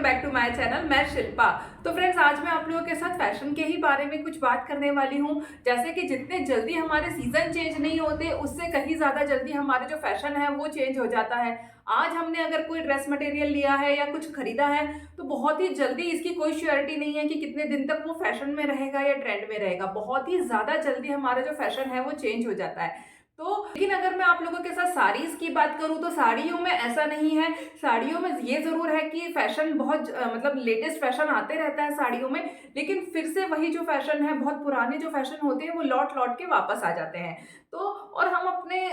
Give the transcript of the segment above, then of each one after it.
Back to my channel. मैं शिल्पा। तो friends, आज मैं आप लोगों के साथ फैशन के ही बारे में कुछ बात करने वाली हूँ। जैसे कि जितने जल्दी हमारे सीजन चेंज नहीं होते, उससे कहीं ज़्यादा जल्दी हमारे जो फैशन है वो चेंज हो जाता है। आज हमने अगर कोई ड्रेस मटेरियल लिया है या कुछ खरीदा है, तो बहुत ही जल्दी इसकी कोई श्योरिटी नहीं है कि कितने दिन तक वो फैशन में रहेगा या ट्रेंड में रहेगा। बहुत ही ज़्यादा जल्दी हमारा जो फैशन है वो चेंज हो जाता है। तो लेकिन अगर मैं आप लोगों के साथ साड़ीज़ की बात करूँ, तो साड़ियों में ऐसा नहीं है। साड़ियों में ये ज़रूर है कि फैशन बहुत मतलब लेटेस्ट फैशन आते रहता है साड़ियों में, लेकिन फिर से वही जो फैशन है, बहुत पुराने जो फैशन होते हैं वो लौट लौट के वापस आ जाते हैं। तो और हम अपने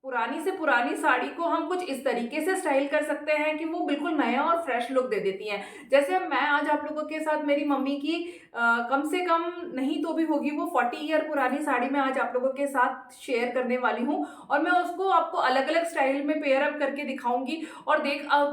पुरानी से पुरानी साड़ी को हम कुछ इस तरीके से स्टाइल कर सकते हैं कि वो बिल्कुल नया और फ्रेश लुक दे देती हैं। जैसे मैं आज आप लोगों के साथ मेरी मम्मी की कम से कम नहीं तो भी होगी वो 40 ईयर पुरानी साड़ी मैं आज आप लोगों के साथ शेयर करने वाली हूँ, और मैं उसको आपको अलग अलग स्टाइल में पेयर अप करके दिखाऊंगी। और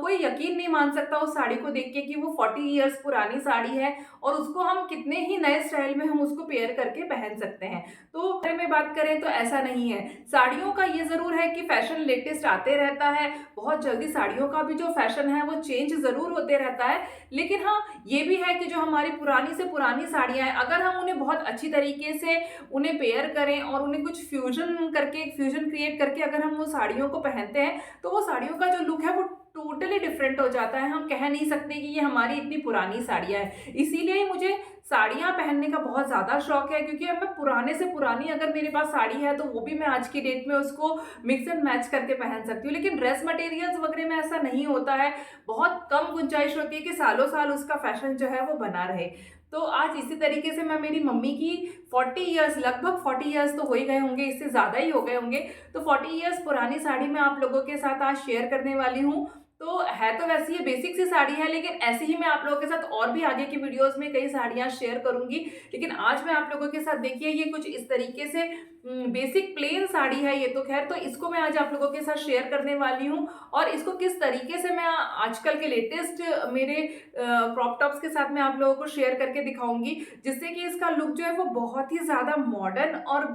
कोई यकीन नहीं मान सकता उस साड़ी को देख के कि वो 40 ईयर्स पुरानी साड़ी है, और उसको हम कितने ही नए स्टाइल में हम उसको पेयर करके पहन सकते हैं। तो अगर में बात करें तो ऐसा नहीं है। साड़ियों का ये जरूर है कि फैशन लेटेस्ट आते रहता है, बहुत जल्दी साड़ियों का भी जो फैशन है वो चेंज जरूर होते रहता है। लेकिन हाँ, ये भी है कि जो हमारी पुरानी से पुरानी साड़ियाँ हैं, अगर हम उन्हें बहुत अच्छी तरीके से उन्हें पेयर करें और उन्हें कुछ फ्यूजन क्रिएट करके अगर हम वो साड़ियों को पहनते हैं, तो वो साड़ियों का जो लुक है वो टोटली डिफरेंट हो जाता है। हम कह नहीं सकते कि ये हमारी इतनी पुरानी साड़ियाँ हैं। इसीलिए मुझे साड़ियाँ पहनने का बहुत ज़्यादा शौक है, क्योंकि अब मैं पुराने से पुरानी अगर मेरे पास साड़ी है तो वो भी मैं आज की डेट में उसको मिक्स एंड मैच करके पहन सकती हूँ। लेकिन ड्रेस मटेरियल्स वगैरह में ऐसा नहीं होता है। बहुत कम गुंजाइश होती है कि सालों साल उसका फैशन जो है वो बना रहे। तो आज इसी तरीके से मैं मेरी मम्मी की 40 ईयर्स, लगभग 40 ईयर्स तो हो ही गए होंगे, इससे ज़्यादा ही हो गए होंगे, तो 40 ईयर्स पुरानी साड़ी मैं आप लोगों के साथ आज शेयर करने वाली हूँ। तो है तो वैसे ये बेसिक सी साड़ी है, लेकिन ऐसे ही मैं आप लोगों के साथ और भी आगे की वीडियोस में कई साड़ियाँ शेयर करूंगी। लेकिन आज मैं आप लोगों के साथ, देखिए, ये कुछ इस तरीके से बेसिक प्लेन साड़ी है ये तो खैर, तो इसको मैं आज आप लोगों के साथ शेयर करने वाली हूँ। और इसको किस तरीके से मैं आजकल के लेटेस्ट मेरे क्रॉप टॉप्स के साथ मैं आप लोगों को शेयर करके दिखाऊंगी, जिससे कि इसका लुक जो है वो बहुत ही ज़्यादा मॉडर्न और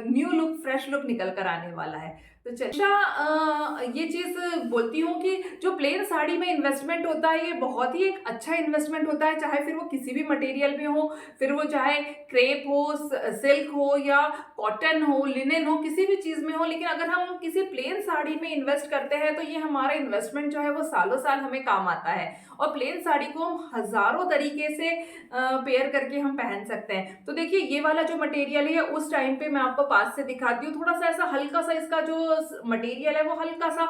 न्यू लुक, फ्रेश लुक निकल कर आने वाला है। तो ये चीज़ बोलती हूँ कि जो प्लेन साड़ी में इन्वेस्टमेंट होता है, ये बहुत ही एक अच्छा इन्वेस्टमेंट होता है, चाहे फिर वो किसी भी मटेरियल में हो, फिर वो चाहे क्रेप हो, सिल्क हो, या कॉटन हो, लिनेन हो, किसी भी चीज़ में हो। लेकिन अगर हम किसी प्लेन साड़ी में इन्वेस्ट करते हैं, तो ये हमारा इन्वेस्टमेंट जो है वो सालों साल हमें काम आता है। और प्लेन साड़ी को हम हज़ारों तरीके से पेयर करके हम पहन सकते हैं। तो देखिए, ये वाला जो मटेरियल है उस टाइम पे मैं आपको पास से दिखाती हूँ। थोड़ा सा ऐसा हल्का सा इसका जो मटेरियल है वो हल्का सा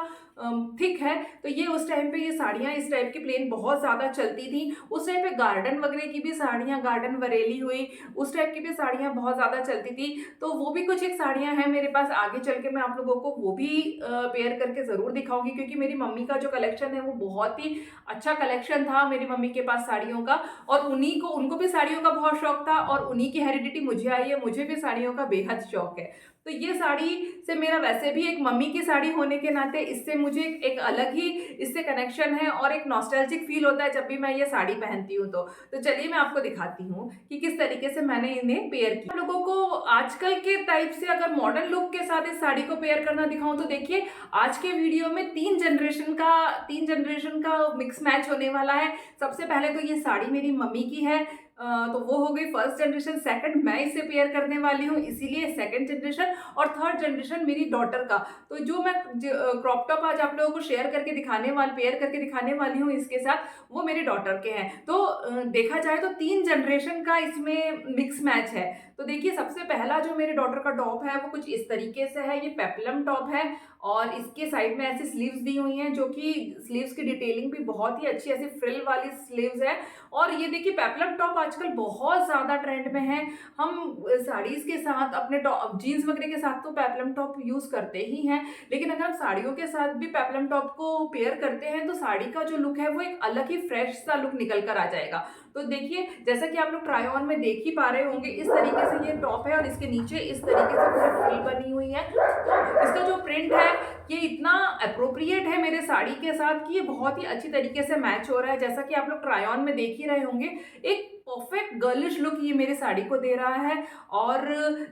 थिक है। तो ये उस टाइम पे ये साड़ियाँ इस टाइप की प्लेन बहुत ज़्यादा चलती थी। उस टाइम पे गार्डन वगैरह की भी साड़ियाँ, गार्डन बरेली हुई, उस टाइप की भी साड़ियाँ बहुत ज़्यादा चलती थी। तो वो भी कुछ एक साड़ियाँ हैं मेरे पास, आगे चल के मैं आप लोगों को वो भी पेयर करके ज़रूर दिखाऊंगी, क्योंकि मेरी मम्मी का जो कलेक्शन है वो बहुत ही अच्छा कलेक्शन था मेरी मम्मी के पास साड़ियों का। और उनको भी साड़ियों का बहुत शौक था, और उन्हीं की हेरिडिटी मुझे आई है, मुझे भी साड़ियों का बेहद शौक है। तो ये साड़ी से मेरा वैसे भी एक मम्मी की साड़ी होने के नाते इससे मुझे एक अलग ही इससे कनेक्शन है, और एक नॉस्टैल्जिक फील होता है जब भी मैं ये साड़ी पहनती हूँ। तो चलिए मैं आपको दिखाती हूँ कि किस तरीके से मैंने इन्हें पेयर किया। आप लोगों को आजकल के टाइप से अगर मॉडर्न लुक के साथ इस साड़ी को पेयर करना दिखाऊं, तो देखिए, आज के वीडियो में तीन जनरेशन का मिक्स मैच होने वाला है। सबसे पहले तो ये साड़ी मेरी मम्मी की है, तो वो हो गई फर्स्ट जनरेशन। सेकंड मैं इसे पेयर करने वाली हूँ, इसीलिए सेकंड जनरेशन। और थर्ड जनरेशन मेरी डॉटर का। तो जो मैं क्रॉप टॉप आज आप लोगों को पेयर करके दिखाने वाली हूँ इसके साथ, वो मेरी डॉटर के हैं। तो देखा जाए तो तीन जनरेशन का इसमें मिक्स मैच है। तो देखिए, सबसे पहला जो मेरे डॉटर का टॉप है वो कुछ इस तरीके से है। ये पेप्लम टॉप है, और इसके साइड में ऐसी स्लीव्स दी हुई हैं, जो कि स्लीव्स की डिटेलिंग भी बहुत ही अच्छी, ऐसी फ्रिल वाली स्लीव्स है। और ये देखिए, पेप्लम टॉप आजकल बहुत ज़्यादा ट्रेंड में है। हम साड़ीज़ के साथ, अपने टॉप जीन्स वगैरह के साथ तो पेप्लम टॉप यूज़ करते ही हैं, लेकिन अगर हम साड़ियों के साथ भी पेप्लम टॉप को पेयर करते हैं, तो साड़ी का जो लुक है वो एक अलग ही फ्रेश सा लुक निकल कर आ जाएगा। तो देखिए, जैसा कि आप लोग ट्राई ऑन में देख ही पा रहे होंगे, इस तरीके से ये टॉप है, और इसके नीचे इस तरीके से पूरी फ्रिल बनी हुई है। तो इसका जो प्रिंट है ये इतना अप्रोप्रिएट है मेरे साड़ी के साथ कि ये बहुत ही अच्छी तरीके से मैच हो रहा है। जैसा कि आप लोग ट्राई ऑन में देख ही रहे होंगे, एक परफेक्ट गर्लिश लुक ये मेरे साड़ी को दे रहा है और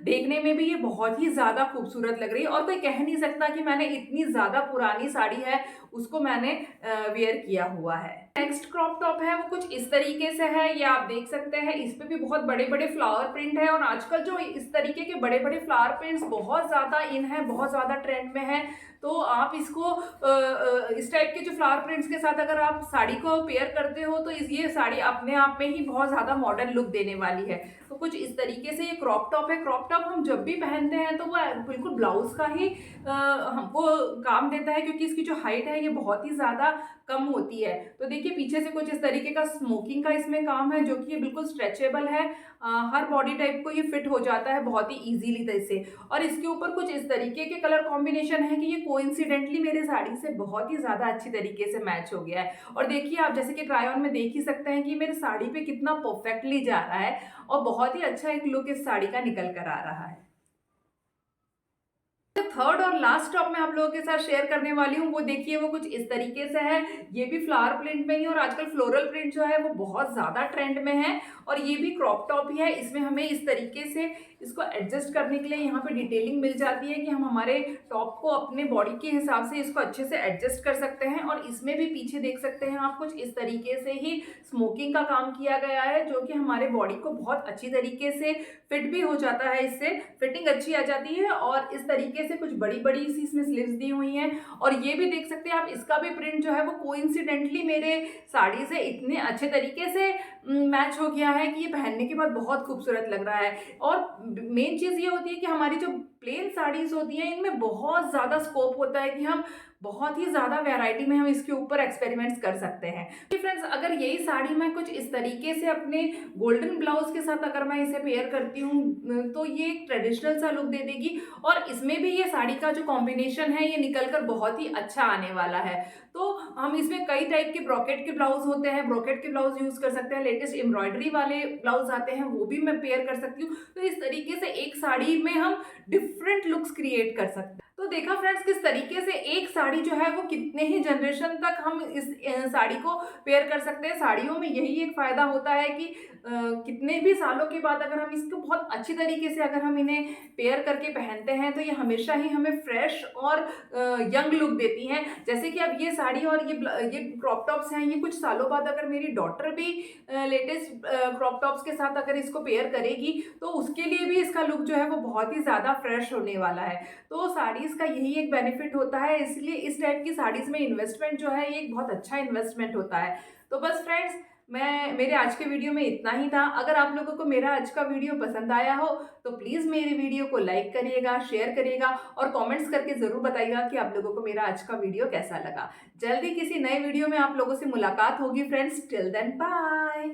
देखने में भी ये बहुत ही ज़्यादा खूबसूरत लग रही है और कोई कह नहीं सकता कि मैंने इतनी ज़्यादा पुरानी साड़ी है उसको मैंने वेयर किया हुआ है। नेक्स्ट क्रॉप टॉप है वो कुछ इस तरीके से है, ये आप देख सकते हैं। इस पे भी बहुत बड़े बड़े फ्लावर प्रिंट है और आजकल जो इस तरीके के बड़े बड़े फ्लावर प्रिंट्स बहुत ज़्यादा इन है, बहुत ज़्यादा ट्रेंड में है। तो आप इसको इस टाइप के जो फ्लावर प्रिंट्स के साथ अगर आप साड़ी को पेयर करते हो तो ये साड़ी अपने आप में ही बहुत ज़्यादा मॉडर्न लुक देने वाली है। तो कुछ इस तरीके से ये क्रॉप टॉप है। क्रॉप टॉप हम जब भी पहनते हैं तो वो बिल्कुल ब्लाउज का ही हमको काम देता है, क्योंकि इसकी जो हाइट है ये बहुत ही ज़्यादा कम होती है। तो देखिए पीछे से कुछ इस तरीके का स्मोकिंग का इसमें काम है, जो कि ये बिल्कुल स्ट्रेचेबल है। हर बॉडी टाइप को ये फिट हो जाता है बहुत ही इजीली तरह से। और इसके ऊपर कुछ इस तरीके के कलर कॉम्बिनेशन है कि ये कोइंसिडेंटली मेरे साड़ी से बहुत ही ज़्यादा अच्छी तरीके से मैच हो गया है। और देखिए आप जैसे कि ट्राई ऑन में देख ही सकते हैं कि मेरे साड़ी पे कितना परफेक्टली जा रहा है और बहुत ही अच्छा एक लुक इस साड़ी का निकल कर आ रहा है। थर्ड और लास्ट टॉप मैं आप लोगों के साथ शेयर करने वाली हूँ वो देखिए वो कुछ इस तरीके से है। ये भी फ्लावर प्रिंट में ही और आजकल फ्लोरल प्रिंट जो है वो बहुत ज़्यादा ट्रेंड में है और ये भी क्रॉप टॉप ही है। इसमें हमें इस तरीके से इसको एडजस्ट करने के लिए यहाँ पे डिटेलिंग मिल जाती है कि हम हमारे टॉप को अपने बॉडी के हिसाब से इसको अच्छे से एडजस्ट कर सकते हैं। और इसमें भी पीछे देख सकते हैं आप कुछ इस तरीके से ही स्मोकिंग का काम किया गया है, जो कि हमारे बॉडी को बहुत अच्छी तरीके से फिट भी हो जाता है। इससे फिटिंग अच्छी आ जाती है और इस तरीके से कुछ बड़ी बड़ी सी इसमें स्लीव्स दी हुई हैं। और ये भी देख सकते हैं आप, इसका भी प्रिंट जो है वो कोइंसिडेंटली मेरे साड़ी से इतने अच्छे तरीके से मैच हो गया है कि ये पहनने के बाद बहुत खूबसूरत लग रहा है। और मेन चीज़ ये होती है कि हमारी जो प्लेन साड़ीज़ होती हैं इनमें बहुत ज़्यादा स्कोप होता है कि हम बहुत ही ज़्यादा वैरायटी में हम इसके ऊपर एक्सपेरिमेंट्स कर सकते हैं। फ्रेंड्स अगर यही साड़ी मैं कुछ इस तरीके से अपने गोल्डन ब्लाउज के साथ अगर मैं इसे पेयर करती हूँ तो ये एक ट्रेडिशनल सा लुक दे देगी और इसमें भी ये साड़ी का जो कॉम्बिनेशन है ये निकल कर बहुत ही अच्छा आने वाला है। तो हम इसमें कई टाइप के ब्रॉकेट के ब्लाउज होते हैं, ब्रॉकेट के ब्लाउज यूज़ कर सकते हैं, लेटेस्ट एम्ब्रॉयडरी वाले ब्लाउज आते हैं वो भी मैं पेयर कर सकती हूँ। तो इस तरीके से एक साड़ी में हम डिफरेंट लुक्स क्रिएट कर सकते हैं। तो देखा फ्रेंड्स किस तरीके से एक साड़ी जो है वो कितने ही जनरेशन तक हम इस साड़ी को पेयर कर सकते हैं। साड़ियों में यही एक फ़ायदा होता है कि कितने भी सालों के बाद अगर हम इसको बहुत अच्छी तरीके से अगर हम इन्हें पेयर करके पहनते हैं तो ये हमेशा ही हमें फ्रेश और यंग लुक देती हैं। जैसे कि अब ये साड़ी और ये क्रॉप टॉप्स हैं, ये कुछ सालों बाद अगर मेरी डॉटर भी लेटेस्ट क्रॉप टॉप्स के साथ अगर इसको पेयर करेगी तो उसके लिए भी इसका लुक जो है वो बहुत ही ज़्यादा फ्रेश होने वाला है। तो साड़ीज़ का यही एक बेनिफिट होता है, इसलिए इस टाइप की साड़ीज़ में इन्वेस्टमेंट जो है ये एक बहुत अच्छा इन्वेस्टमेंट होता है। तो बस फ्रेंड्स मेरे आज के वीडियो में इतना ही था। अगर आप लोगों को मेरा आज का वीडियो पसंद आया हो तो प्लीज़ मेरे वीडियो को लाइक करिएगा, शेयर करिएगा और कमेंट्स करके ज़रूर बताइएगा कि आप लोगों को मेरा आज का वीडियो कैसा लगा। जल्दी किसी नए वीडियो में आप लोगों से मुलाकात होगी फ्रेंड्स। Till then bye.